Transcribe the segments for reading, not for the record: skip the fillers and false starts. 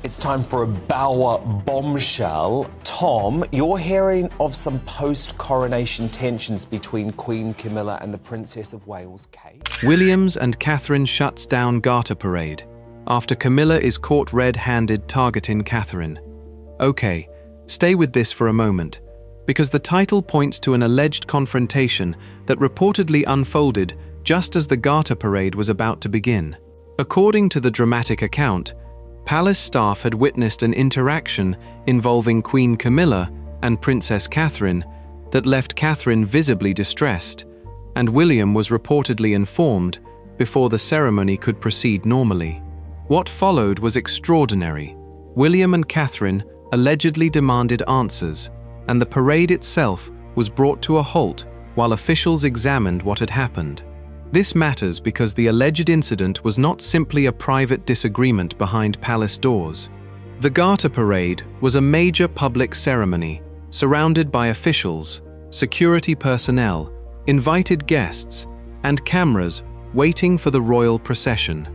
It's time for a Bower bombshell. Tom, you're hearing of some post-coronation tensions between Queen Camilla and the Princess of Wales, Kate. Williams and Catherin shuts down Garter Parade after Camilla is caught red-handed targeting Catherin. Okay, stay with this for a moment, because the title points to an alleged confrontation that reportedly unfolded just as the Garter Parade was about to begin. According to the dramatic account, palace staff had witnessed an interaction involving Queen Camilla and Princess Catherin that left Catherin visibly distressed, and William was reportedly informed before the ceremony could proceed normally. What followed was extraordinary. William and Catherin allegedly demanded answers, and the parade itself was brought to a halt while officials examined what had happened. This matters because the alleged incident was not simply a private disagreement behind palace doors. The Garter Parade was a major public ceremony surrounded by officials, security personnel, invited guests, and cameras waiting for the royal procession.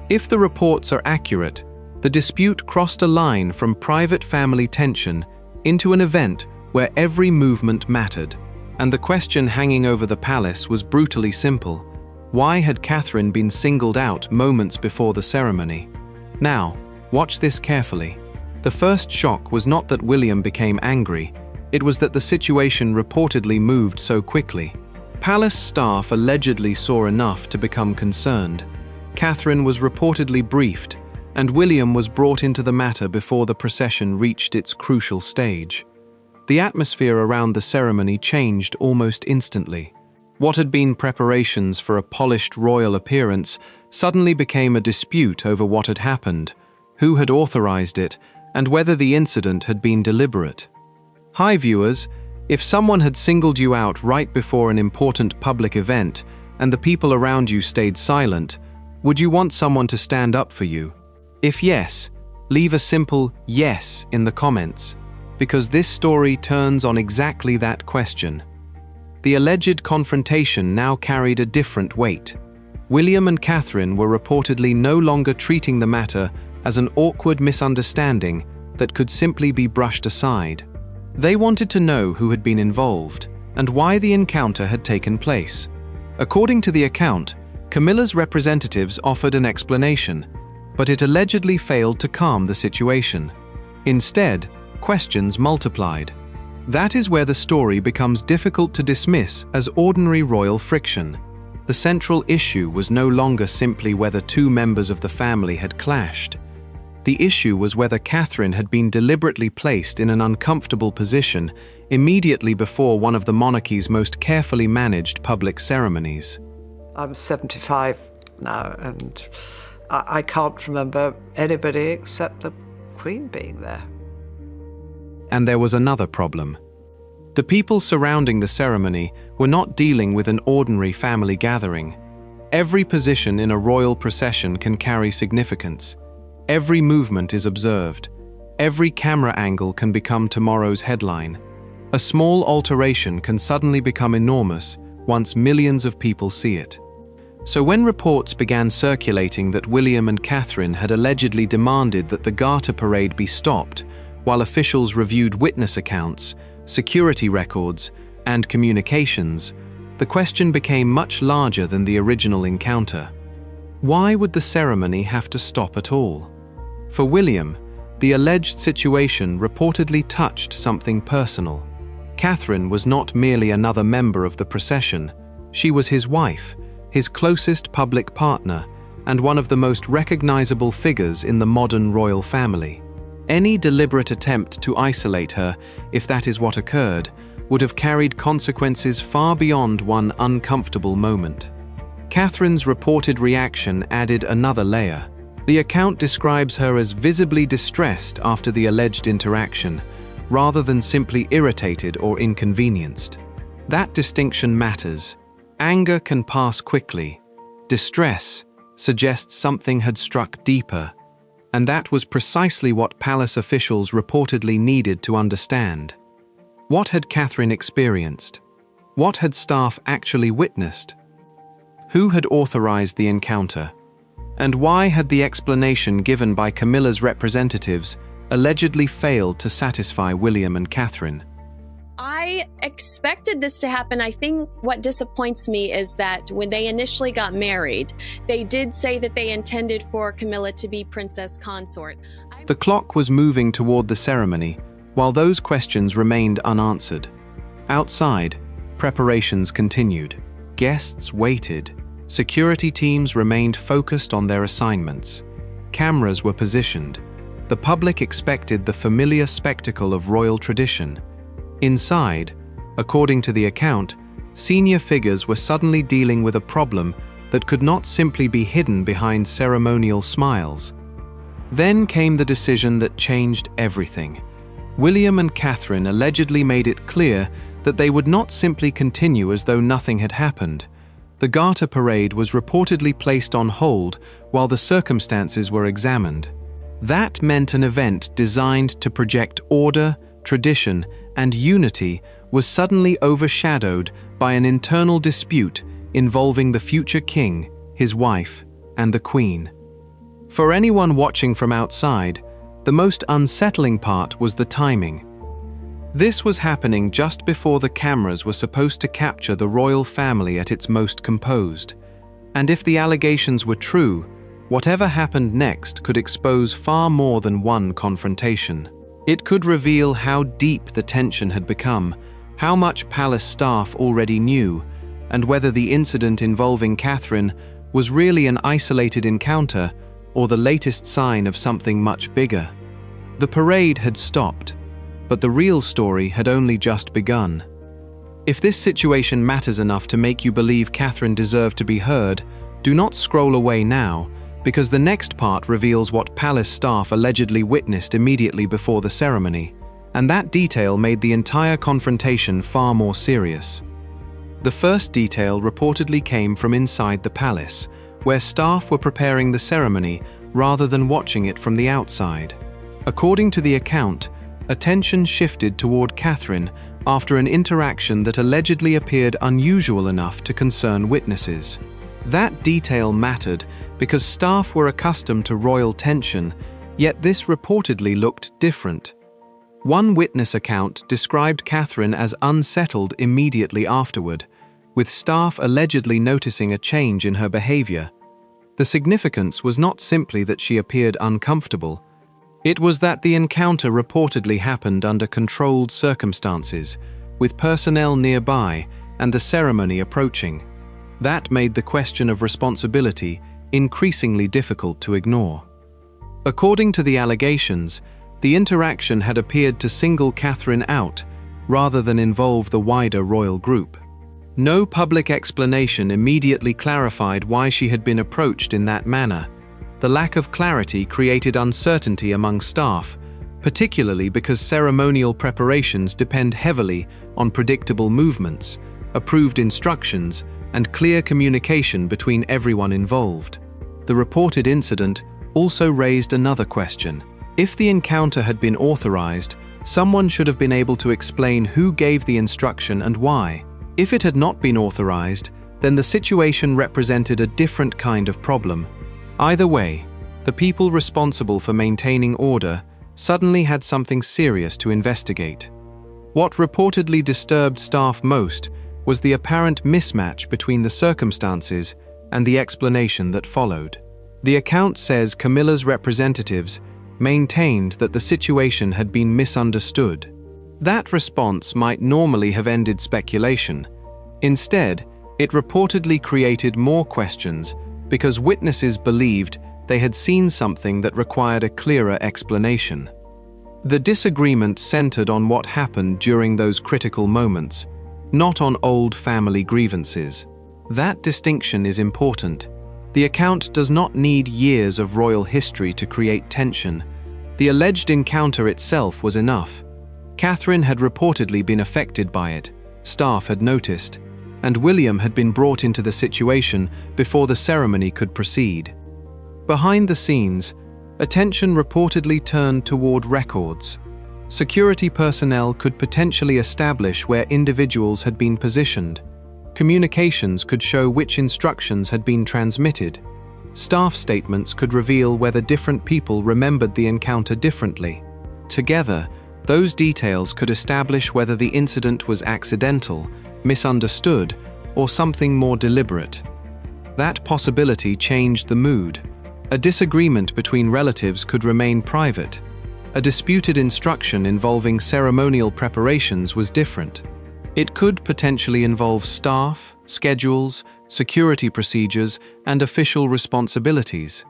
If the reports are accurate, the dispute crossed a line from private family tension into an event where every movement mattered. And the question hanging over the palace was brutally simple. Why had Catherin been singled out moments before the ceremony? Now, watch this carefully. The first shock was not that William became angry, it was that the situation reportedly moved so quickly. Palace staff allegedly saw enough to become concerned. Catherin was reportedly briefed, and William was brought into the matter before the procession reached its crucial stage. The atmosphere around the ceremony changed almost instantly. What had been preparations for a polished royal appearance suddenly became a dispute over what had happened, who had authorized it, and whether the incident had been deliberate. Hi viewers, if someone had singled you out right before an important public event and the people around you stayed silent, would you want someone to stand up for you? If yes, leave a simple yes in the comments, because this story turns on exactly that question. The alleged confrontation now carried a different weight. William and Catherin were reportedly no longer treating the matter as an awkward misunderstanding that could simply be brushed aside. They wanted to know who had been involved and why the encounter had taken place. According to the account, Camilla's representatives offered an explanation, but it allegedly failed to calm the situation. Instead, questions multiplied. That is where the story becomes difficult to dismiss as ordinary royal friction. The central issue was no longer simply whether two members of the family had clashed. The issue was whether Catherin had been deliberately placed in an uncomfortable position immediately before one of the monarchy's most carefully managed public ceremonies. I'm 75 now, and I can't remember anybody except the Queen being there. And there was another problem. The people surrounding the ceremony were not dealing with an ordinary family gathering. Every position in a royal procession can carry significance. Every movement is observed. Every camera angle can become tomorrow's headline. A small alteration can suddenly become enormous once millions of people see it. So when reports began circulating that William and Catherin had allegedly demanded that the Garter Parade be stopped, while officials reviewed witness accounts, security records, and communications, the question became much larger than the original encounter. Why would the ceremony have to stop at all? For William, the alleged situation reportedly touched something personal. Catherin was not merely another member of the procession. She was his wife, his closest public partner, and one of the most recognizable figures in the modern royal family. Any deliberate attempt to isolate her, if that is what occurred, would have carried consequences far beyond one uncomfortable moment. Catherine's reported reaction added another layer. The account describes her as visibly distressed after the alleged interaction, rather than simply irritated or inconvenienced. That distinction matters. Anger can pass quickly. Distress suggests something had struck deeper. And that was precisely what palace officials reportedly needed to understand. What had Catherin experienced? What had staff actually witnessed? Who had authorized the encounter? And why had the explanation given by Camilla's representatives allegedly failed to satisfy William and Catherin? I expected this to happen. I think what disappoints me is that when they initially got married, they did say that they intended for Camilla to be princess consort. The clock was moving toward the ceremony, while those questions remained unanswered. Outside, preparations continued. Guests waited. Security teams remained focused on their assignments. Cameras were positioned. The public expected the familiar spectacle of royal tradition. Inside, according to the account, senior figures were suddenly dealing with a problem that could not simply be hidden behind ceremonial smiles. Then came the decision that changed everything. William and Catherin allegedly made it clear that they would not simply continue as though nothing had happened. The Garter Parade was reportedly placed on hold while the circumstances were examined. That meant an event designed to project order, tradition, and unity was suddenly overshadowed by an internal dispute involving the future king, his wife, and the queen. For anyone watching from outside, the most unsettling part was the timing. This was happening just before the cameras were supposed to capture the royal family at its most composed. And if the allegations were true, whatever happened next could expose far more than one confrontation. It could reveal how deep the tension had become, how much palace staff already knew, and whether the incident involving Catherin was really an isolated encounter or the latest sign of something much bigger. The parade had stopped, but the real story had only just begun. If this situation matters enough to make you believe Catherin deserved to be heard, do not scroll away now, because the next part reveals what palace staff allegedly witnessed immediately before the ceremony, and that detail made the entire confrontation far more serious. The first detail reportedly came from inside the palace, where staff were preparing the ceremony rather than watching it from the outside. According to the account, attention shifted toward Catherin after an interaction that allegedly appeared unusual enough to concern witnesses. That detail mattered because staff were accustomed to royal tension, yet this reportedly looked different. One witness account described Catherin as unsettled immediately afterward, with staff allegedly noticing a change in her behavior. The significance was not simply that she appeared uncomfortable. It was that the encounter reportedly happened under controlled circumstances, with personnel nearby and the ceremony approaching. That made the question of responsibility increasingly difficult to ignore. According to the allegations, the interaction had appeared to single Catherin out, rather than involve the wider royal group. No public explanation immediately clarified why she had been approached in that manner. The lack of clarity created uncertainty among staff, particularly because ceremonial preparations depend heavily on predictable movements, approved instructions, and clear communication between everyone involved. The reported incident also raised another question. If the encounter had been authorized, someone should have been able to explain who gave the instruction and why. If it had not been authorized, then the situation represented a different kind of problem. Either way, the people responsible for maintaining order suddenly had something serious to investigate. What reportedly disturbed staff most was the apparent mismatch between the circumstances and the explanation that followed. The account says Camilla's representatives maintained that the situation had been misunderstood. That response might normally have ended speculation. Instead, it reportedly created more questions because witnesses believed they had seen something that required a clearer explanation. The disagreement centered on what happened during those critical moments, not on old family grievances. That distinction is important. The account does not need years of royal history to create tension. The alleged encounter itself was enough. Catherin had reportedly been affected by it, staff had noticed, and William had been brought into the situation before the ceremony could proceed. Behind the scenes, attention reportedly turned toward records. Security personnel could potentially establish where individuals had been positioned. Communications could show which instructions had been transmitted. staff statements could reveal whether different people remembered the encounter differently. Together, those details could establish whether the incident was accidental, misunderstood, or something more deliberate. That possibility changed the mood. A disagreement between relatives could remain private. A disputed instruction involving ceremonial preparations was different. It could potentially involve staff, schedules, security procedures, and official responsibilities.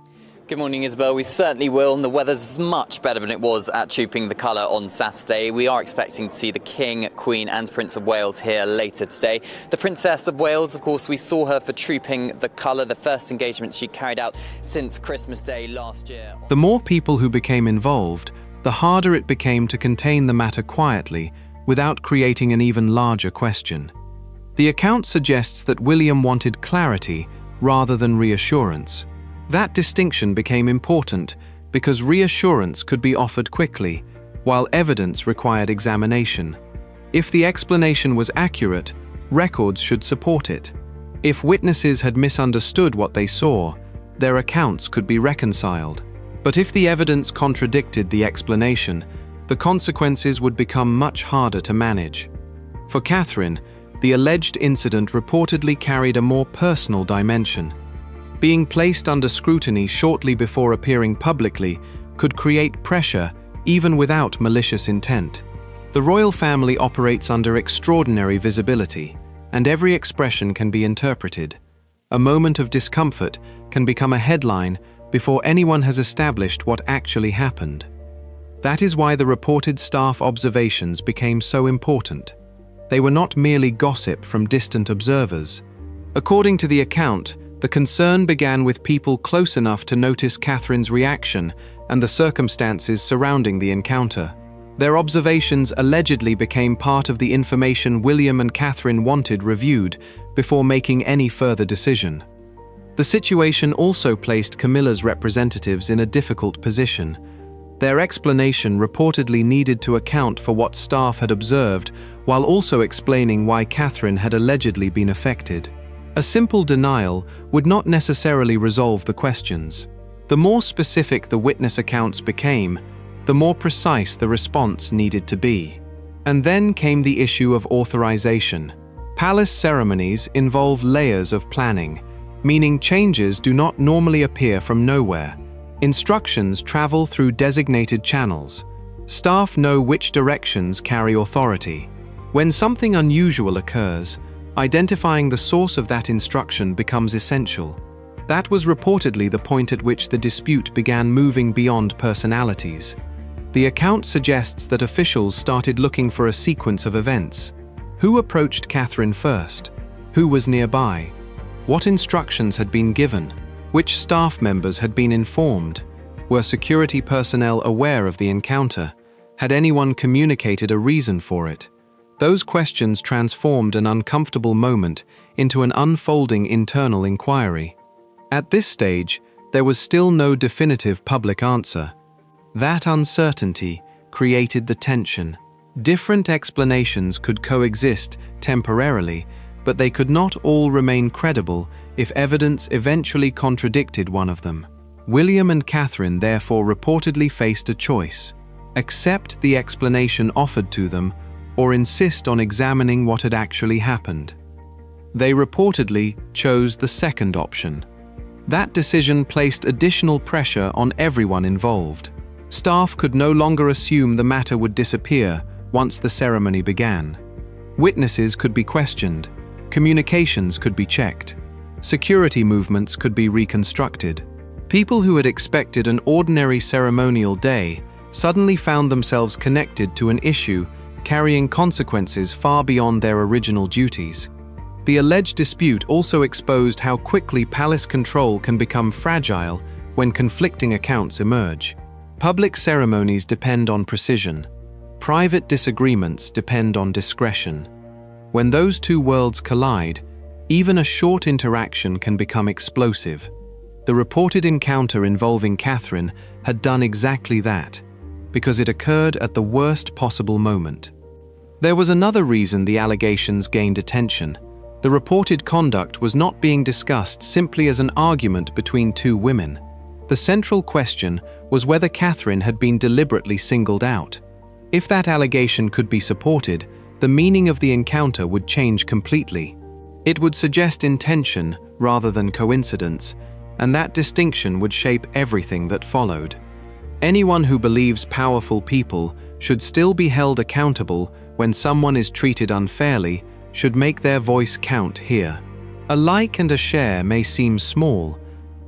Good morning, Isabel. We certainly will, and the weather's much better than it was at Trooping the Colour on Saturday. We are expecting to see the King, Queen and Prince of Wales here later today. The Princess of Wales, of course, we saw her for Trooping the Colour, the first engagement she carried out since Christmas Day last year. The more people who became involved, the harder it became to contain the matter quietly without creating an even larger question. The account suggests that William wanted clarity rather than reassurance. That distinction became important because reassurance could be offered quickly, while evidence required examination. If the explanation was accurate, records should support it. If witnesses had misunderstood what they saw, their accounts could be reconciled. But if the evidence contradicted the explanation, the consequences would become much harder to manage. For Catherin, the alleged incident reportedly carried a more personal dimension. Being placed under scrutiny shortly before appearing publicly could create pressure even without malicious intent. The royal family operates under extraordinary visibility, and every expression can be interpreted. A moment of discomfort can become a headline before anyone has established what actually happened. That is why the reported staff observations became so important. They were not merely gossip from distant observers. According to the account, the concern began with people close enough to notice Catherine's reaction and the circumstances surrounding the encounter. Their observations allegedly became part of the information William and Catherin wanted reviewed before making any further decision. The situation also placed Camilla's representatives in a difficult position. Their explanation reportedly needed to account for what staff had observed, while also explaining why Catherin had allegedly been affected. A simple denial would not necessarily resolve the questions. The more specific the witness accounts became, the more precise the response needed to be. And then came the issue of authorization. Palace ceremonies involve layers of planning, meaning changes do not normally appear from nowhere. Instructions travel through designated channels. Staff know which directions carry authority. When something unusual occurs, identifying the source of that instruction becomes essential. That was reportedly the point at which the dispute began moving beyond personalities. The account suggests that officials started looking for a sequence of events. Who approached Catherin first? Who was nearby? What instructions had been given? Which staff members had been informed? Were security personnel aware of the encounter? Had anyone communicated a reason for it? Those questions transformed an uncomfortable moment into an unfolding internal inquiry. At this stage, there was still no definitive public answer. That uncertainty created the tension. Different explanations could coexist temporarily, but they could not all remain credible if evidence eventually contradicted one of them. William and Catherin therefore reportedly faced a choice: accept the explanation offered to them, or insist on examining what had actually happened. They reportedly chose the second option. That decision placed additional pressure on everyone involved. Staff could no longer assume the matter would disappear once the ceremony began. Witnesses could be questioned, communications could be checked, security movements could be reconstructed. People who had expected an ordinary ceremonial day suddenly found themselves connected to an issue carrying consequences far beyond their original duties. The alleged dispute also exposed how quickly palace control can become fragile when conflicting accounts emerge. Public ceremonies depend on precision. Private disagreements depend on discretion. When those two worlds collide, even a short interaction can become explosive. The reported encounter involving Catherin had done exactly that, because it occurred at the worst possible moment. There was another reason the allegations gained attention: The reported conduct was not being discussed simply as an argument between two women. The central question was whether Catherin had been deliberately singled out. If that allegation could be supported, the meaning of the encounter would change completely. It would suggest intention rather than coincidence, and that distinction would shape everything that followed. Anyone who believes powerful people should still be held accountable when someone is treated unfairly should make their voice count here. A like and a share may seem small,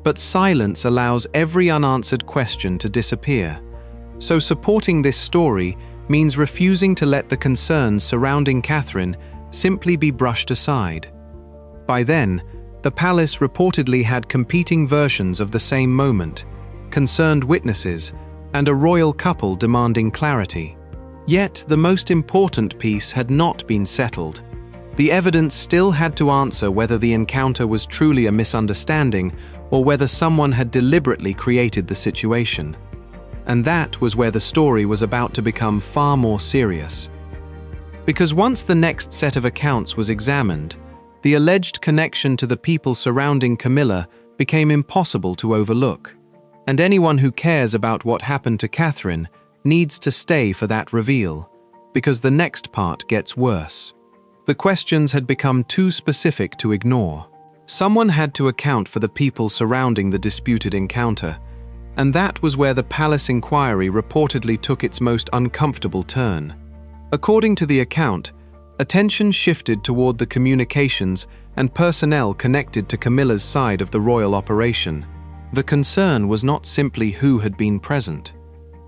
but silence allows every unanswered question to disappear. So supporting this story means refusing to let the concerns surrounding Catherin simply be brushed aside. By then, the palace reportedly had competing versions of the same moment, concerned witnesses, and a royal couple demanding clarity. Yet, the most important piece had not been settled. The evidence still had to answer whether the encounter was truly a misunderstanding or whether someone had deliberately created the situation. And that was where the story was about to become far more serious. Because once the next set of accounts was examined, the alleged connection to the people surrounding Camilla became impossible to overlook. And anyone who cares about what happened to Catherin needs to stay for that reveal, because the next part gets worse. The questions had become too specific to ignore. Someone had to account for the people surrounding the disputed encounter, and that was where the palace inquiry reportedly took its most uncomfortable turn. According to the account, attention shifted toward the communications and personnel connected to Camilla's side of the royal operation. The concern was not simply who had been present.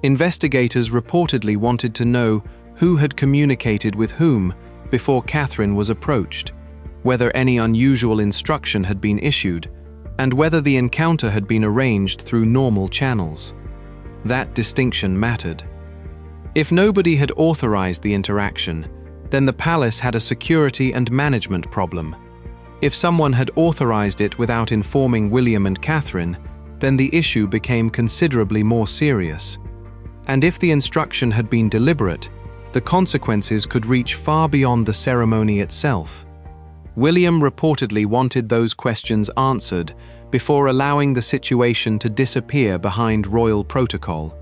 Investigators reportedly wanted to know who had communicated with whom before Catherin was approached, whether any unusual instruction had been issued, and whether the encounter had been arranged through normal channels. That distinction mattered. If nobody had authorized the interaction, then the palace had a security and management problem. If someone had authorized it without informing William and Catherin, then the issue became considerably more serious. And if the instruction had been deliberate, the consequences could reach far beyond the ceremony itself. William reportedly wanted those questions answered before allowing the situation to disappear behind royal protocol.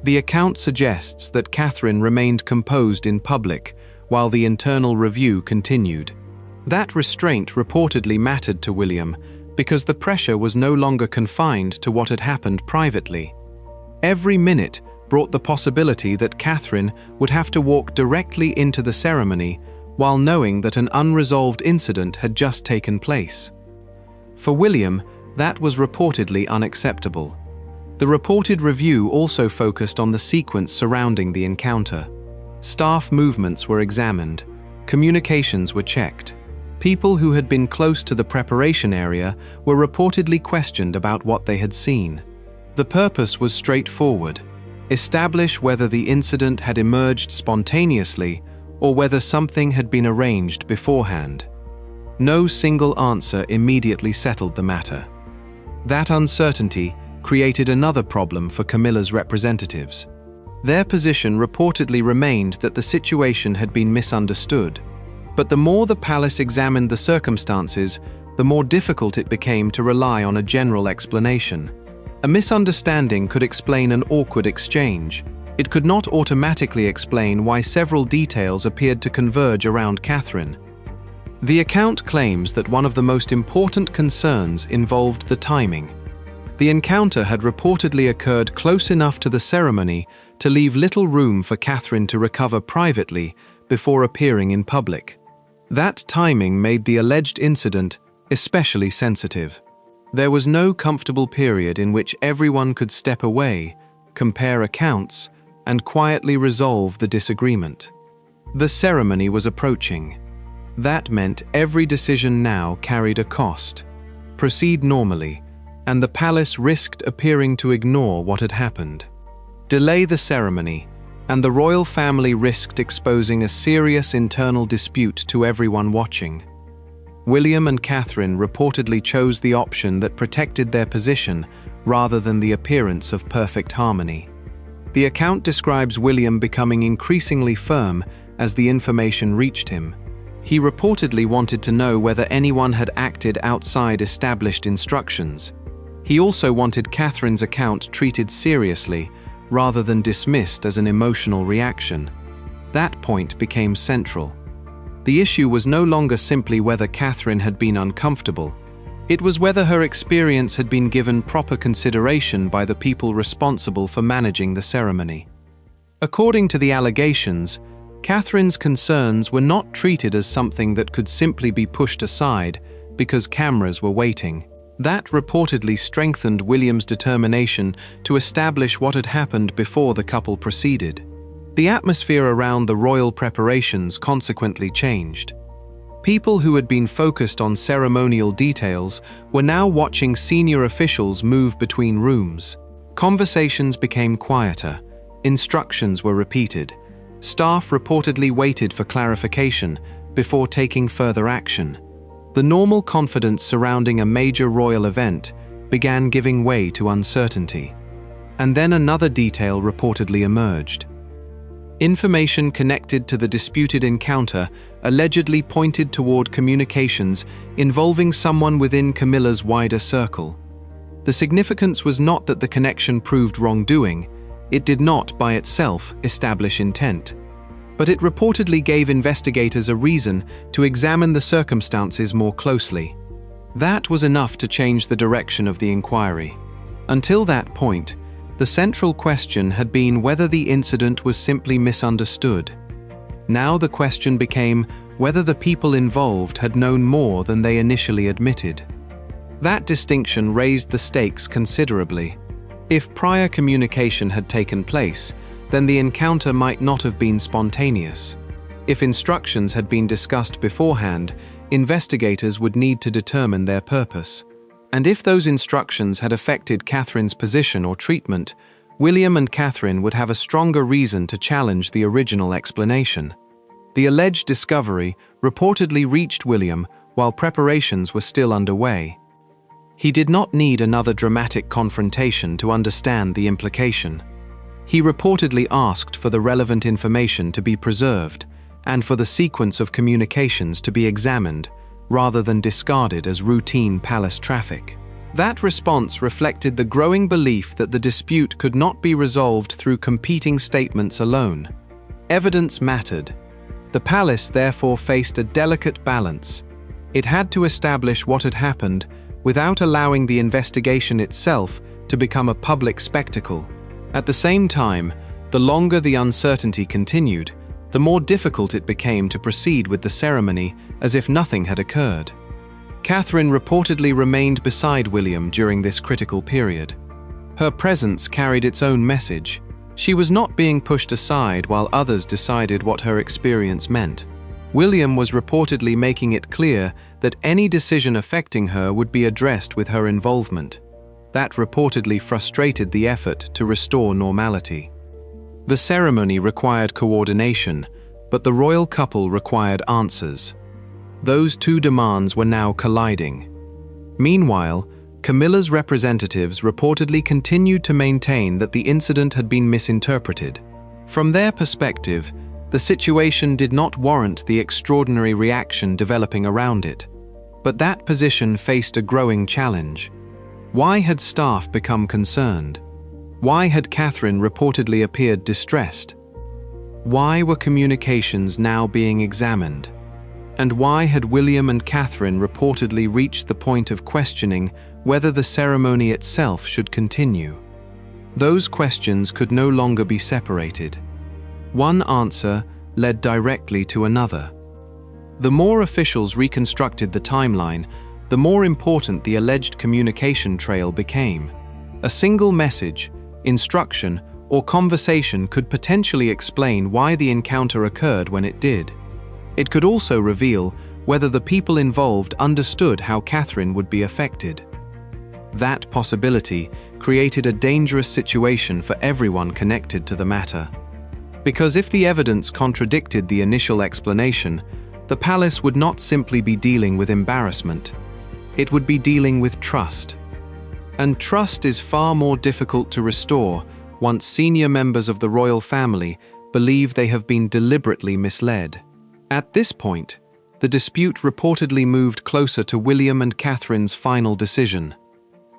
The account suggests that Catherin remained composed in public while the internal review continued. That restraint reportedly mattered to William because the pressure was no longer confined to what had happened privately. Every minute brought the possibility that Catherin would have to walk directly into the ceremony while knowing that an unresolved incident had just taken place. For William, that was reportedly unacceptable. The reported review also focused on the sequence surrounding the encounter. Staff movements were examined, communications were checked. People who had been close to the preparation area were reportedly questioned about what they had seen. The purpose was straightforward: establish whether the incident had emerged spontaneously or whether something had been arranged beforehand. No single answer immediately settled the matter. That uncertainty created another problem for Camilla's representatives. Their position reportedly remained that the situation had been misunderstood, but the more the palace examined the circumstances, the more difficult it became to rely on a general explanation. A misunderstanding could explain an awkward exchange. It could not automatically explain why several details appeared to converge around Catherin. The account claims that one of the most important concerns involved the timing. The encounter had reportedly occurred close enough to the ceremony to leave little room for Catherin to recover privately before appearing in public. That timing made the alleged incident especially sensitive. There was no comfortable period in which everyone could step away, compare accounts, and quietly resolve the disagreement. The ceremony was approaching. That meant every decision now carried a cost. Proceed normally, and the palace risked appearing to ignore what had happened. Delay the ceremony, and the royal family risked exposing a serious internal dispute to everyone watching. William and Catherin reportedly chose the option that protected their position rather than the appearance of perfect harmony. The account describes William becoming increasingly firm as the information reached him. He reportedly wanted to know whether anyone had acted outside established instructions. He also wanted Catherine's account treated seriously, rather than dismissed as an emotional reaction. That point became central. The issue was no longer simply whether Catherin had been uncomfortable. It was whether her experience had been given proper consideration by the people responsible for managing the ceremony. According to the allegations, Catherine's concerns were not treated as something that could simply be pushed aside because cameras were waiting. That reportedly strengthened William's determination to establish what had happened before the couple proceeded. The atmosphere around the royal preparations consequently changed. People who had been focused on ceremonial details were now watching senior officials move between rooms. Conversations became quieter, instructions were repeated. Staff reportedly waited for clarification before taking further action. The normal confidence surrounding a major royal event began giving way to uncertainty. And then another detail reportedly emerged. Information connected to the disputed encounter allegedly pointed toward communications involving someone within Camilla's wider circle. The significance was not that the connection proved wrongdoing. It did not, by itself, establish intent. But it reportedly gave investigators a reason to examine the circumstances more closely. That was enough to change the direction of the inquiry. Until that point, the central question had been whether the incident was simply misunderstood. Now the question became whether the people involved had known more than they initially admitted. That distinction raised the stakes considerably. If prior communication had taken place, then the encounter might not have been spontaneous. If instructions had been discussed beforehand, investigators would need to determine their purpose. And if those instructions had affected Catherine's position or treatment, William and Catherin would have a stronger reason to challenge the original explanation. The alleged discovery reportedly reached William while preparations were still underway. He did not need another dramatic confrontation to understand the implication. He reportedly asked for the relevant information to be preserved and for the sequence of communications to be examined, rather than discarded as routine palace traffic. That response reflected the growing belief that the dispute could not be resolved through competing statements alone. Evidence mattered. The palace therefore faced a delicate balance. It had to establish what had happened without allowing the investigation itself to become a public spectacle. At the same time, the longer the uncertainty continued, the more difficult it became to proceed with the ceremony as if nothing had occurred. Catherin reportedly remained beside William during this critical period. Her presence carried its own message. She was not being pushed aside while others decided what her experience meant. William was reportedly making it clear that any decision affecting her would be addressed with her involvement. That reportedly frustrated the effort to restore normality. The ceremony required coordination, but the royal couple required answers. Those two demands were now colliding. Meanwhile, Camilla's representatives reportedly continued to maintain that the incident had been misinterpreted. From their perspective, the situation did not warrant the extraordinary reaction developing around it. But that position faced a growing challenge. Why had staff become concerned? Why had Catherin reportedly appeared distressed? Why were communications now being examined? And why had William and Catherin reportedly reached the point of questioning whether the ceremony itself should continue? Those questions could no longer be separated. One answer led directly to another. The more officials reconstructed the timeline, the more important the alleged communication trail became. A single message, instruction, or conversation could potentially explain why the encounter occurred when it did. It could also reveal whether the people involved understood how Catherin would be affected. That possibility created a dangerous situation for everyone connected to the matter. Because if the evidence contradicted the initial explanation, the palace would not simply be dealing with embarrassment. It would be dealing with trust. And trust is far more difficult to restore once senior members of the royal family believe they have been deliberately misled. At this point, the dispute reportedly moved closer to William and Catherine's final decision.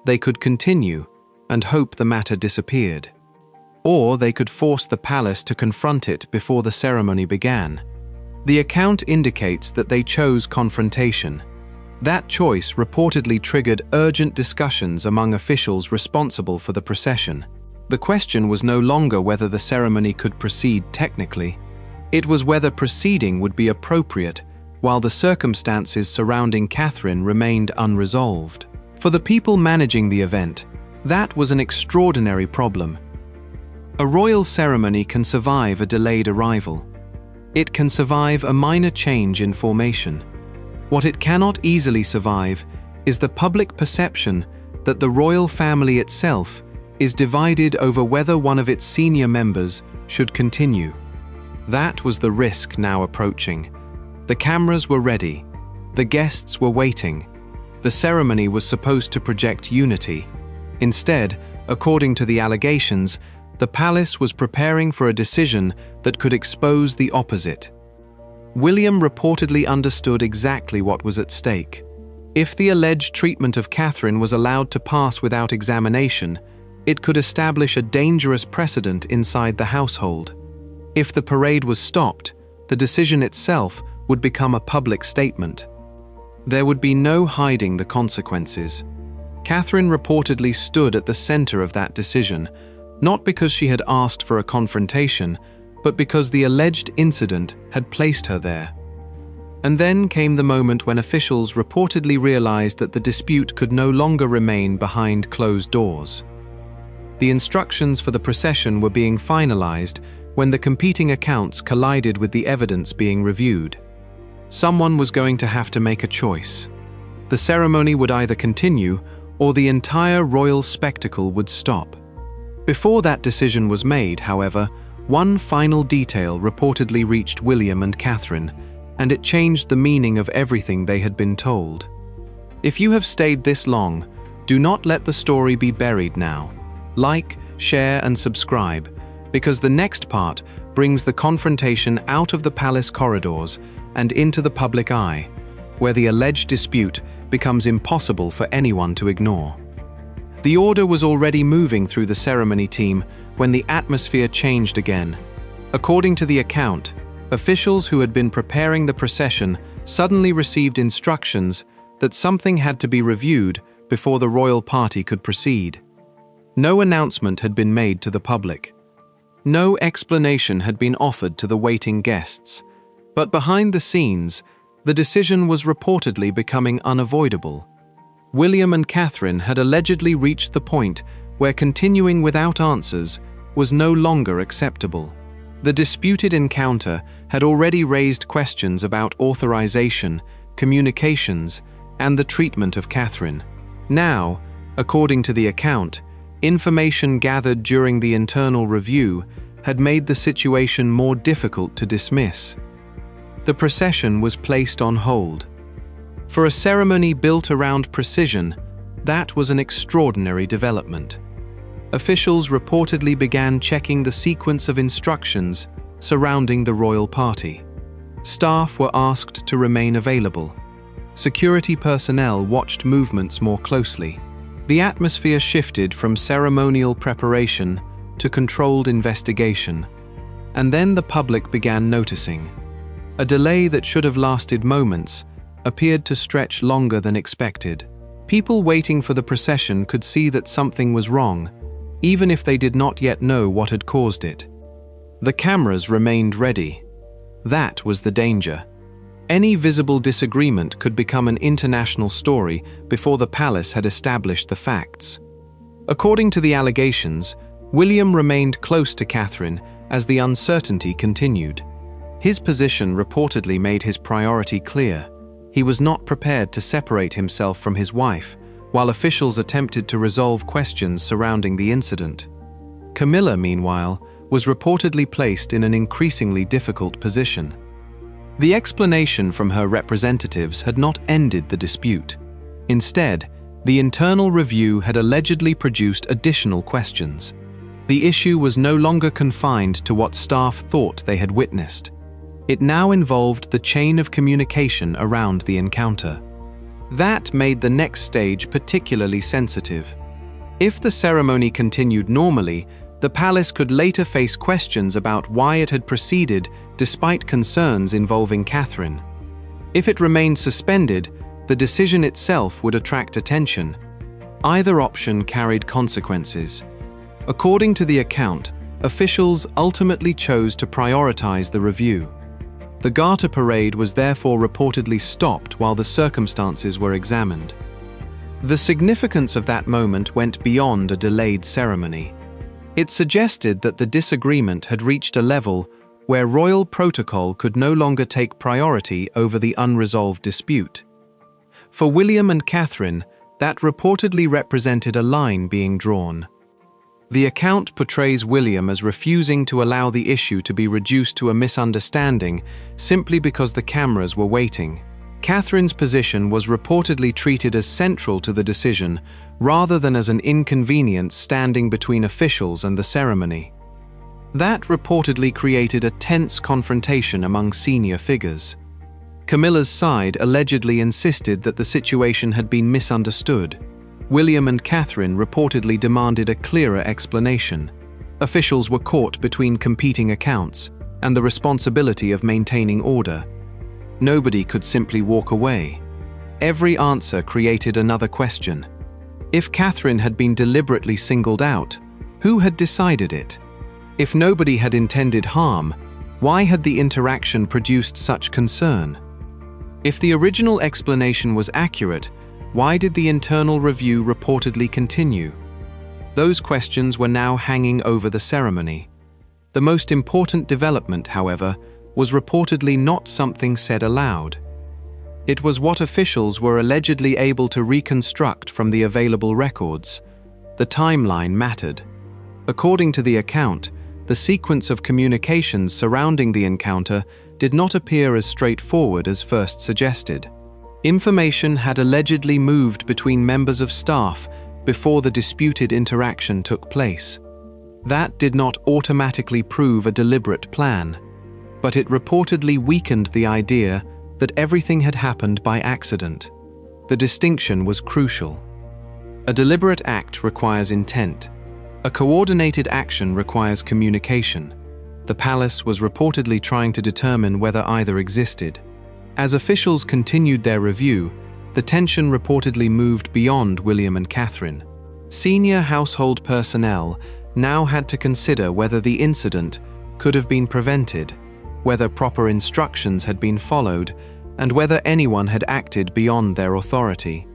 They could continue and hope the matter disappeared. Or they could force the palace to confront it before the ceremony began. The account indicates that they chose confrontation. That choice reportedly triggered urgent discussions among officials responsible for the procession. The question was no longer whether the ceremony could proceed technically. It was whether proceeding would be appropriate while the circumstances surrounding Catherin remained unresolved. For the people managing the event, that was an extraordinary problem. A royal ceremony can survive a delayed arrival. It can survive a minor change in formation. What it cannot easily survive is the public perception that the royal family itself is divided over whether one of its senior members should continue. That was the risk now approaching. The cameras were ready. The guests were waiting. The ceremony was supposed to project unity. Instead, according to the allegations, the palace was preparing for a decision that could expose the opposite. William reportedly understood exactly what was at stake. If the alleged treatment of Catherin was allowed to pass without examination, it could establish a dangerous precedent inside the household. If the parade was stopped, the decision itself would become a public statement. There would be no hiding the consequences. Catherin reportedly stood at the center of that decision, not because she had asked for a confrontation, but because the alleged incident had placed her there. And then came the moment when officials reportedly realized that the dispute could no longer remain behind closed doors. The instructions for the procession were being finalized when the competing accounts collided with the evidence being reviewed. Someone was going to have to make a choice. The ceremony would either continue or the entire royal spectacle would stop. Before that decision was made, however, one final detail reportedly reached William and Catherin, and it changed the meaning of everything they had been told. If you have stayed this long, do not let the story be buried now. Like, share, and subscribe, because the next part brings the confrontation out of the palace corridors and into the public eye, where the alleged dispute becomes impossible for anyone to ignore. The order was already moving through the ceremony team when the atmosphere changed again. According to the account, officials who had been preparing the procession suddenly received instructions that something had to be reviewed before the royal party could proceed. No announcement had been made to the public. No explanation had been offered to the waiting guests. But behind the scenes, the decision was reportedly becoming unavoidable. William and Catherin had allegedly reached the point where continuing without answers was no longer acceptable. The disputed encounter had already raised questions about authorization, communications, and the treatment of Catherin. Now, according to the account, information gathered during the internal review had made the situation more difficult to dismiss. The procession was placed on hold. For a ceremony built around precision, that was an extraordinary development. Officials reportedly began checking the sequence of instructions surrounding the royal party. Staff were asked to remain available. Security personnel watched movements more closely. The atmosphere shifted from ceremonial preparation to controlled investigation, and then the public began noticing. A delay that should have lasted moments appeared to stretch longer than expected. People waiting for the procession could see that something was wrong, even if they did not yet know what had caused it. The cameras remained ready. That was the danger. Any visible disagreement could become an international story before the palace had established the facts. According to the allegations, William remained close to Catherin as the uncertainty continued. His position reportedly made his priority clear. He was not prepared to separate himself from his wife, while officials attempted to resolve questions surrounding the incident. Camilla, meanwhile, was reportedly placed in an increasingly difficult position. The explanation from her representatives had not ended the dispute. Instead, the internal review had allegedly produced additional questions. The issue was no longer confined to what staff thought they had witnessed. It now involved the chain of communication around the encounter. That made the next stage particularly sensitive. If the ceremony continued normally, the palace could later face questions about why it had proceeded despite concerns involving Catherin. If it remained suspended, the decision itself would attract attention. Either option carried consequences. According to the account, officials ultimately chose to prioritize the review. The Garter Parade was therefore reportedly stopped while the circumstances were examined. The significance of that moment went beyond a delayed ceremony. It suggested that the disagreement had reached a level where royal protocol could no longer take priority over the unresolved dispute. For William and Catherin, that reportedly represented a line being drawn. The account portrays William as refusing to allow the issue to be reduced to a misunderstanding simply because the cameras were waiting. Catherine's position was reportedly treated as central to the decision rather than as an inconvenience standing between officials and the ceremony. That reportedly created a tense confrontation among senior figures. Camilla's side allegedly insisted that the situation had been misunderstood. William and Catherin reportedly demanded a clearer explanation. Officials were caught between competing accounts and the responsibility of maintaining order. Nobody could simply walk away. Every answer created another question. If Catherin had been deliberately singled out, who had decided it? If nobody had intended harm, why had the interaction produced such concern? If the original explanation was accurate, why did the internal review reportedly continue? Those questions were now hanging over the ceremony. The most important development, however, was reportedly not something said aloud. It was what officials were allegedly able to reconstruct from the available records. The timeline mattered. According to the account, the sequence of communications surrounding the encounter did not appear as straightforward as first suggested. Information had allegedly moved between members of staff before the disputed interaction took place. That did not automatically prove a deliberate plan, but it reportedly weakened the idea that everything had happened by accident. The distinction was crucial. A deliberate act requires intent. A coordinated action requires communication. The palace was reportedly trying to determine whether either existed. As officials continued their review, the tension reportedly moved beyond William and Catherin. Senior household personnel now had to consider whether the incident could have been prevented, whether proper instructions had been followed, and whether anyone had acted beyond their authority.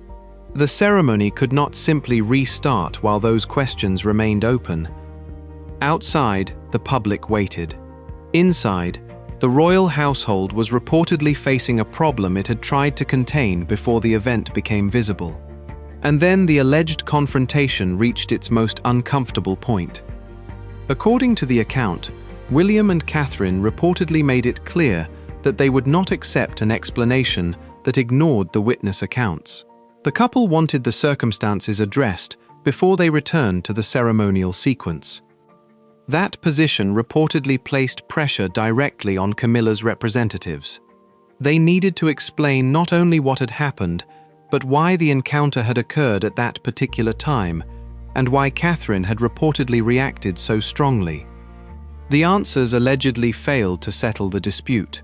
The ceremony could not simply restart while those questions remained open. Outside, the public waited. Inside, the royal household was reportedly facing a problem it had tried to contain before the event became visible. And then the alleged confrontation reached its most uncomfortable point. According to the account, William and Catherin reportedly made it clear that they would not accept an explanation that ignored the witness accounts. The couple wanted the circumstances addressed before they returned to the ceremonial sequence. That position reportedly placed pressure directly on Camilla's representatives. They needed to explain not only what had happened, but why the encounter had occurred at that particular time, and why Catherin had reportedly reacted so strongly. The answers allegedly failed to settle the dispute.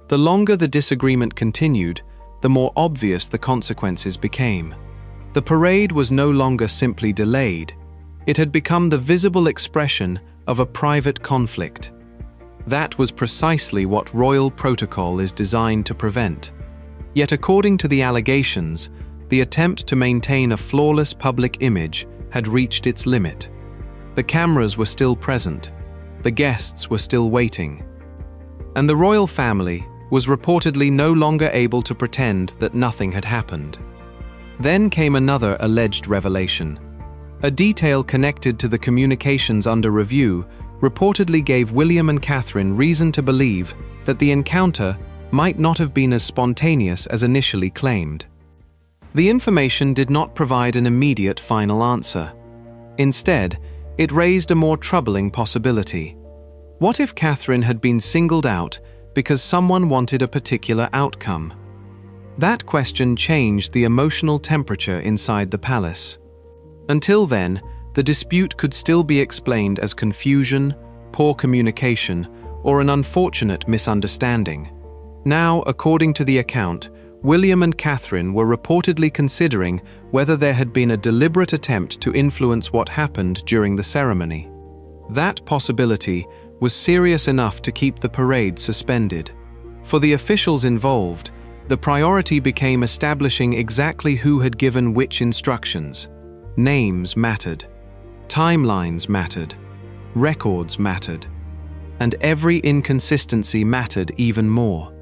The longer the disagreement continued, the more obvious the consequences became. The parade was no longer simply delayed. It had become the visible expression of a private conflict. That was precisely what royal protocol is designed to prevent. Yet according to the allegations, the attempt to maintain a flawless public image had reached its limit. The cameras were still present. The guests were still waiting. And the royal family was reportedly no longer able to pretend that nothing had happened. Then came another alleged revelation. A detail connected to the communications under review reportedly gave William and Catherin reason to believe that the encounter might not have been as spontaneous as initially claimed. The information did not provide an immediate final answer. Instead, it raised a more troubling possibility. What if Catherin had been singled out because someone wanted a particular outcome. That question changed the emotional temperature inside the palace. Until then, the dispute could still be explained as confusion, poor communication, or an unfortunate misunderstanding. Now, according to the account, William and Catherin were reportedly considering whether there had been a deliberate attempt to influence what happened during the ceremony. That possibility was serious enough to keep the parade suspended. For the officials involved, the priority became establishing exactly who had given which instructions. Names mattered. Timelines mattered. Records mattered. And every inconsistency mattered even more.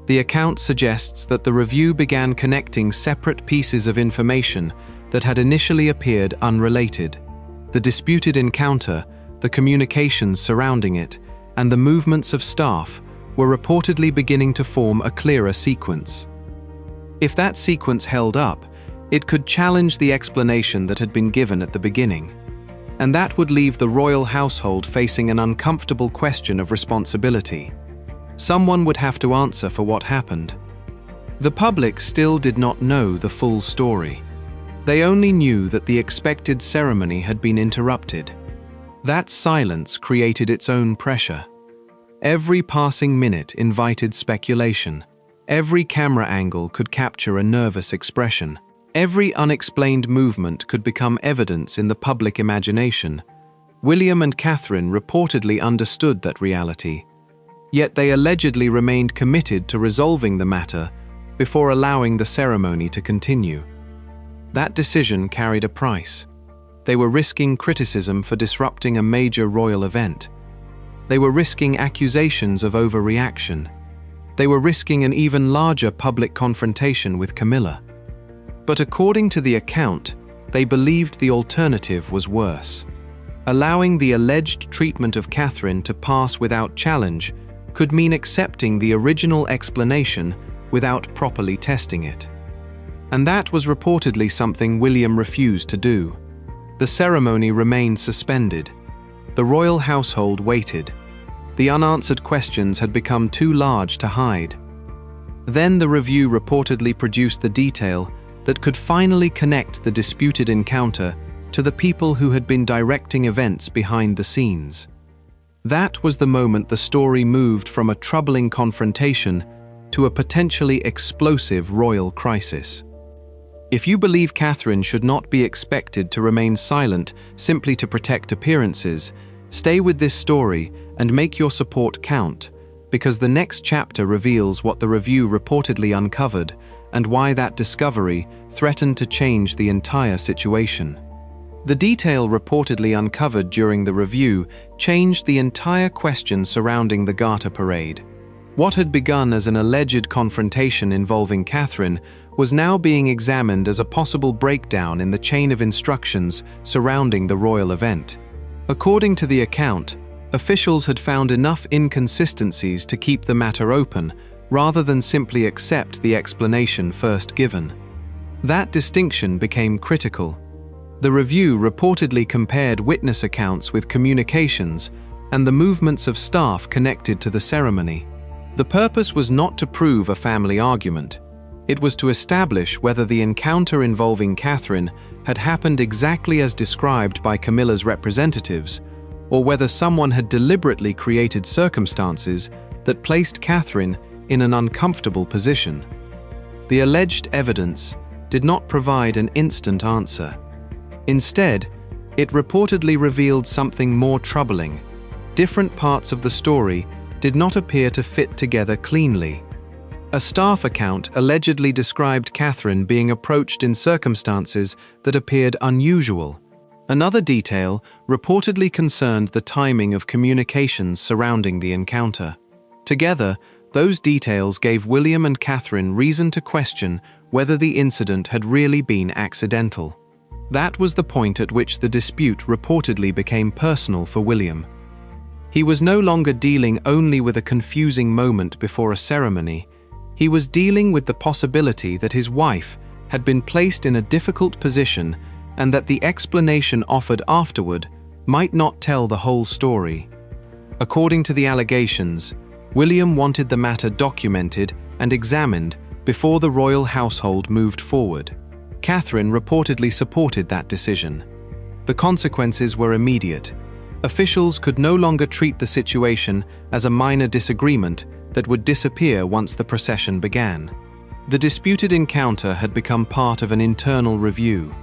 The account suggests that the review began connecting separate pieces of information that had initially appeared unrelated. The disputed encounter, the communications surrounding it, and the movements of staff were reportedly beginning to form a clearer sequence. If that sequence held up, it could challenge the explanation that had been given at the beginning. And that would leave the royal household facing an uncomfortable question of responsibility. Someone would have to answer for what happened. The public still did not know the full story. They only knew that the expected ceremony had been interrupted. That silence created its own pressure. Every passing minute invited speculation. Every camera angle could capture a nervous expression. Every unexplained movement could become evidence in the public imagination. William and Catherin reportedly understood that reality, yet they allegedly remained committed to resolving the matter before allowing the ceremony to continue. That decision carried a price. They were risking criticism for disrupting a major royal event. They were risking accusations of overreaction. They were risking an even larger public confrontation with Camilla. But according to the account, they believed the alternative was worse. Allowing the alleged treatment of Catherin to pass without challenge could mean accepting the original explanation without properly testing it. And that was reportedly something William refused to do. The ceremony remained suspended. The royal household waited. The unanswered questions had become too large to hide. Then the review reportedly produced the detail that could finally connect the disputed encounter to the people who had been directing events behind the scenes. That was the moment the story moved from a troubling confrontation to a potentially explosive royal crisis. If you believe Catherin should not be expected to remain silent simply to protect appearances, stay with this story and make your support count, because the next chapter reveals what the review reportedly uncovered and why that discovery threatened to change the entire situation. The detail reportedly uncovered during the review changed the entire question surrounding the Garter Parade. What had begun as an alleged confrontation involving Catherin was now being examined as a possible breakdown in the chain of instructions surrounding the royal event. According to the account, officials had found enough inconsistencies to keep the matter open, rather than simply accept the explanation first given. That distinction became critical. The review reportedly compared witness accounts with communications and the movements of staff connected to the ceremony. The purpose was not to prove a family argument. It was to establish whether the encounter involving Catherin had happened exactly as described by Camilla's representatives, or whether someone had deliberately created circumstances that placed Catherin in an uncomfortable position. The alleged evidence did not provide an instant answer. Instead, it reportedly revealed something more troubling. Different parts of the story did not appear to fit together cleanly. A staff account allegedly described Catherin being approached in circumstances that appeared unusual. Another detail reportedly concerned the timing of communications surrounding the encounter. Together, those details gave William and Catherin reason to question whether the incident had really been accidental. That was the point at which the dispute reportedly became personal for William. He was no longer dealing only with a confusing moment before a ceremony. He was dealing with the possibility that his wife had been placed in a difficult position and that the explanation offered afterward might not tell the whole story. According to the allegations, William wanted the matter documented and examined before the royal household moved forward. Catherin reportedly supported that decision. The consequences were immediate. Officials could no longer treat the situation as a minor disagreement that would disappear once the procession began. The disputed encounter had become part of an internal review,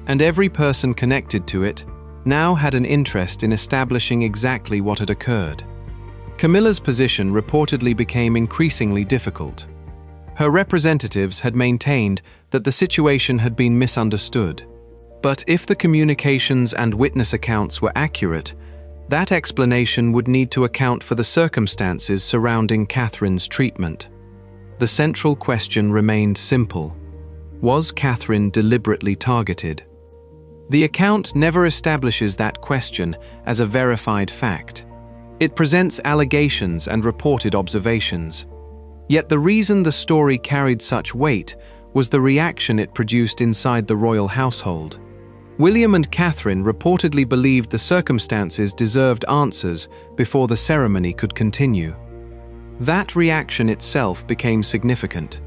and every person connected to it now had an interest in establishing exactly what had occurred. Camilla's position reportedly became increasingly difficult. Her representatives had maintained that the situation had been misunderstood. But if the communications and witness accounts were accurate, that explanation would need to account for the circumstances surrounding Catherine's treatment. The central question remained simple: was Catherin deliberately targeted? The account never establishes that question as a verified fact. It presents allegations and reported observations. Yet the reason the story carried such weight was the reaction it produced inside the royal household. William and Catherin reportedly believed the circumstances deserved answers before the ceremony could continue. That reaction itself became significant.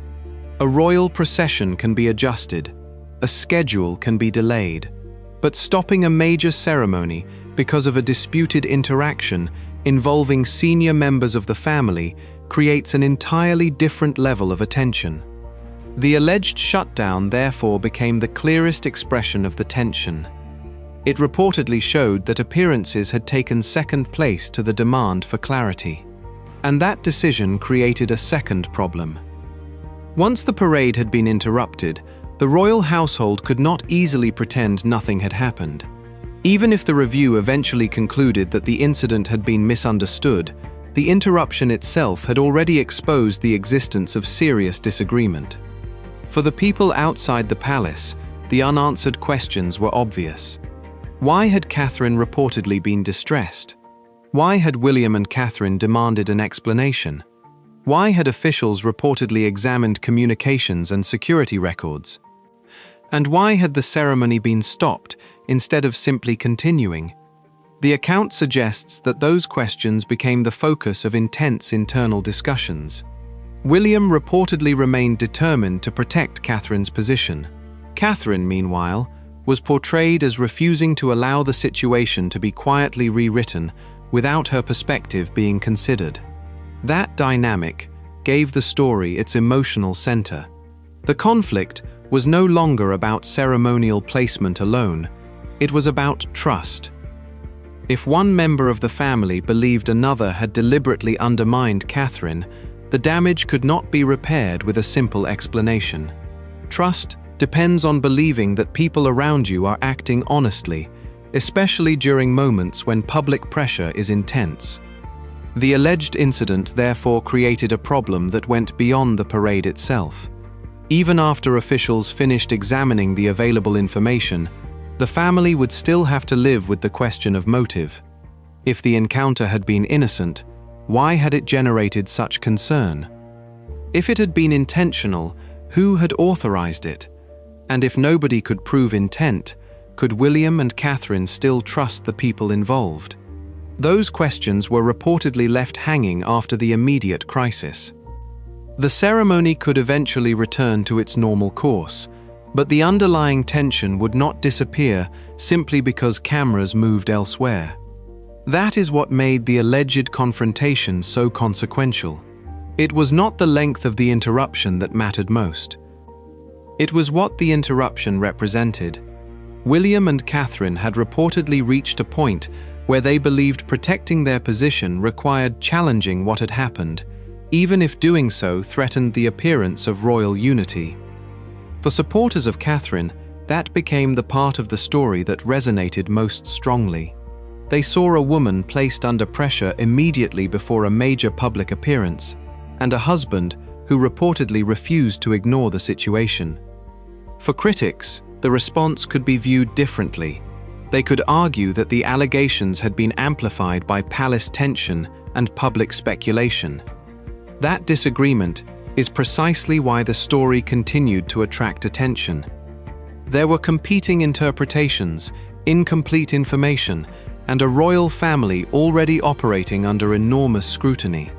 A royal procession can be adjusted, a schedule can be delayed, but stopping a major ceremony because of a disputed interaction involving senior members of the family creates an entirely different level of attention. The alleged shutdown therefore became the clearest expression of the tension. It reportedly showed that appearances had taken second place to the demand for clarity. And that decision created a second problem. Once the parade had been interrupted, the royal household could not easily pretend nothing had happened. Even if the review eventually concluded that the incident had been misunderstood, the interruption itself had already exposed the existence of serious disagreement. For the people outside the palace, the unanswered questions were obvious. Why had Catherin reportedly been distressed? Why had William and Catherin demanded an explanation? Why had officials reportedly examined communications and security records? And why had the ceremony been stopped instead of simply continuing? The account suggests that those questions became the focus of intense internal discussions. William reportedly remained determined to protect Catherine's position. Catherin, meanwhile, was portrayed as refusing to allow the situation to be quietly rewritten without her perspective being considered. That dynamic gave the story its emotional center. The conflict was no longer about ceremonial placement alone, it was about trust. If one member of the family believed another had deliberately undermined Catherin, the damage could not be repaired with a simple explanation. Trust depends on believing that people around you are acting honestly, especially during moments when public pressure is intense. The alleged incident therefore created a problem that went beyond the parade itself. Even after officials finished examining the available information, the family would still have to live with the question of motive. If the encounter had been innocent, why had it generated such concern? If it had been intentional, who had authorized it? And if nobody could prove intent, could William and Catherin still trust the people involved? Those questions were reportedly left hanging after the immediate crisis. The ceremony could eventually return to its normal course, but the underlying tension would not disappear simply because cameras moved elsewhere. That is what made the alleged confrontation so consequential. It was not the length of the interruption that mattered most. It was what the interruption represented. William and Catherin had reportedly reached a point where they believed protecting their position required challenging what had happened, even if doing so threatened the appearance of royal unity. For supporters of Catherin, that became the part of the story that resonated most strongly. They saw a woman placed under pressure immediately before a major public appearance, and a husband who reportedly refused to ignore the situation. For critics, the response could be viewed differently. They could argue that the allegations had been amplified by palace tension and public speculation. That disagreement is precisely why the story continued to attract attention. There were competing interpretations, incomplete information, and a royal family already operating under enormous scrutiny.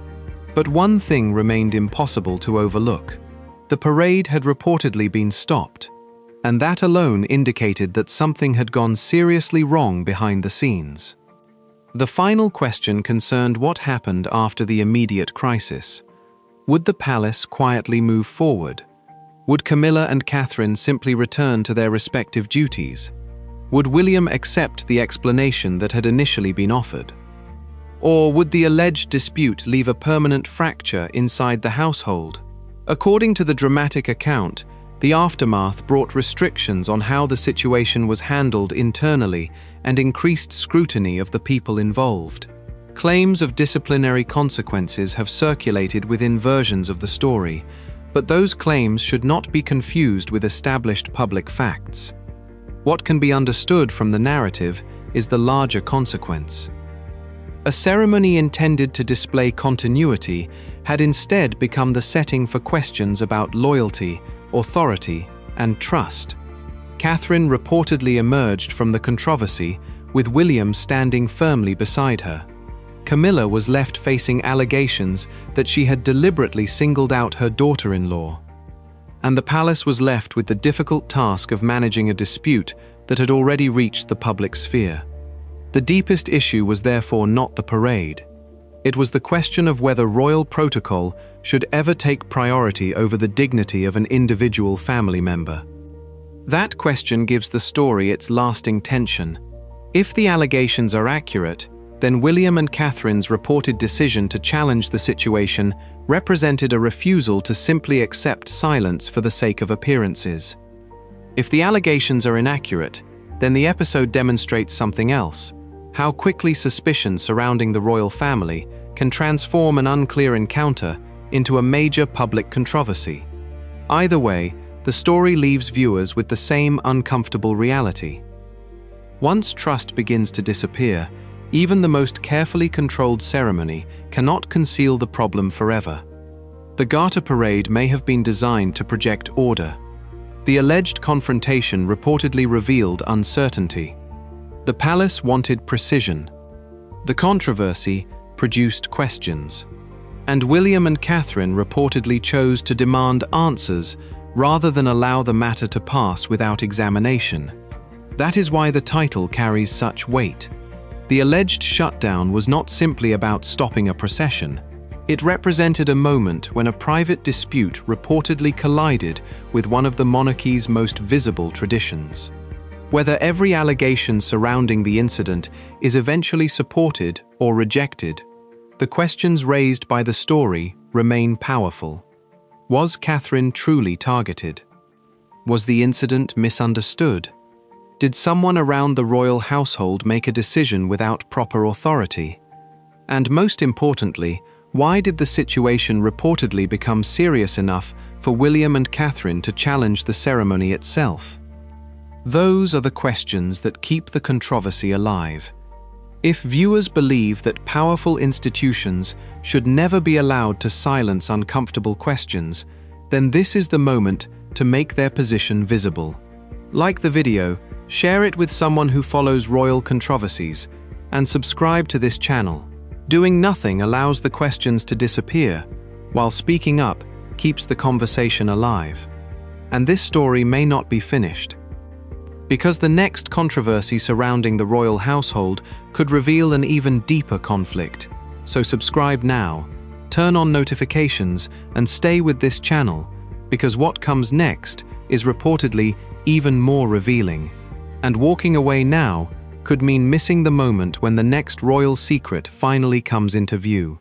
But one thing remained impossible to overlook. The parade had reportedly been stopped, and that alone indicated that something had gone seriously wrong behind the scenes. The final question concerned what happened after the immediate crisis. Would the palace quietly move forward? Would Camilla and Catherin simply return to their respective duties? Would William accept the explanation that had initially been offered? Or would the alleged dispute leave a permanent fracture inside the household? According to the dramatic account, the aftermath brought restrictions on how the situation was handled internally and increased scrutiny of the people involved. Claims of disciplinary consequences have circulated within versions of the story, but those claims should not be confused with established public facts. What can be understood from the narrative is the larger consequence. A ceremony intended to display continuity had instead become the setting for questions about loyalty, authority, and trust. Catherin reportedly emerged from the controversy, with William standing firmly beside her. Camilla was left facing allegations that she had deliberately singled out her daughter-in-law. And the palace was left with the difficult task of managing a dispute that had already reached the public sphere. The deepest issue was therefore not the parade. It was the question of whether royal protocol should ever take priority over the dignity of an individual family member. That question gives the story its lasting tension. If the allegations are accurate, then William and Catherine's reported decision to challenge the situation represented a refusal to simply accept silence for the sake of appearances. If the allegations are inaccurate, then the episode demonstrates something else: how quickly suspicion surrounding the royal family can transform an unclear encounter into a major public controversy. Either way, the story leaves viewers with the same uncomfortable reality. Once trust begins to disappear, even the most carefully controlled ceremony cannot conceal the problem forever. The Garter Parade may have been designed to project order. The alleged confrontation reportedly revealed uncertainty. The palace wanted precision. The controversy produced questions. And William and Catherin reportedly chose to demand answers rather than allow the matter to pass without examination. That is why the title carries such weight. The alleged shutdown was not simply about stopping a procession. It represented a moment when a private dispute reportedly collided with one of the monarchy's most visible traditions. Whether every allegation surrounding the incident is eventually supported or rejected, the questions raised by the story remain powerful. Was Catherin truly targeted? Was the incident misunderstood? Did someone around the royal household make a decision without proper authority? And most importantly, why did the situation reportedly become serious enough for William and Catherin to challenge the ceremony itself? Those are the questions that keep the controversy alive. If viewers believe that powerful institutions should never be allowed to silence uncomfortable questions, then this is the moment to make their position visible. Like the video, share it with someone who follows royal controversies, and subscribe to this channel. Doing nothing allows the questions to disappear, while speaking up keeps the conversation alive. And this story may not be finished, because the next controversy surrounding the royal household could reveal an even deeper conflict. So subscribe now, turn on notifications, and stay with this channel, because what comes next is reportedly even more revealing. And walking away now could mean missing the moment when the next royal secret finally comes into view.